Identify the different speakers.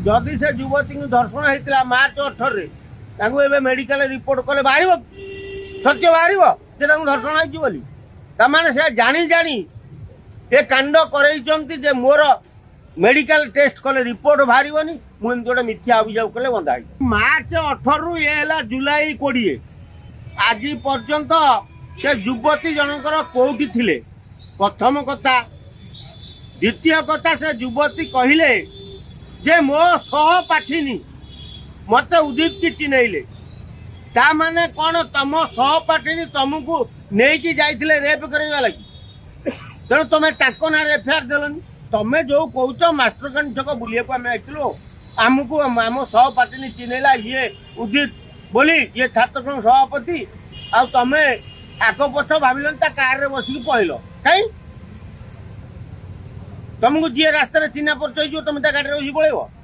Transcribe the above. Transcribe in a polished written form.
Speaker 1: जदि से युवती धर्षण होता मार्च 18 मेडिकल रिपोर्ट कले बाहर सत्य बाहर धर्षण होने से जानी जानी ये कांड कर मोर मेडिकल टेस्ट कले रिपोर्ट बाहर मुझे गोटे मिथ्या अभियोग कले बंधा मार्च 18 ये जुलाई 20 आज पर्यंत से युवती जनकर कौटी थिले प्रथम कथा द्वितीय कथा से युवती कहले जे मो सहपाठिनी मत उदित की चिन्हले ता माने कौन तम सहपाठिनी तुमको नहीं जाइए रेप करवा लगी तेणु तुम ताको ना एफआईआर देलनि तमें जो कौच मास्टरकांड छक बुलिया आम आइलु आमको आम सहपाठिनी चिन्हला ये उदित बोली ये छात्र सभापति आ तमें आग पछ भाविल कार बसिक पड़ल कहीं तुमको जी रास्ता चिन्हा परिचय तुम गाड़ी बस पड़े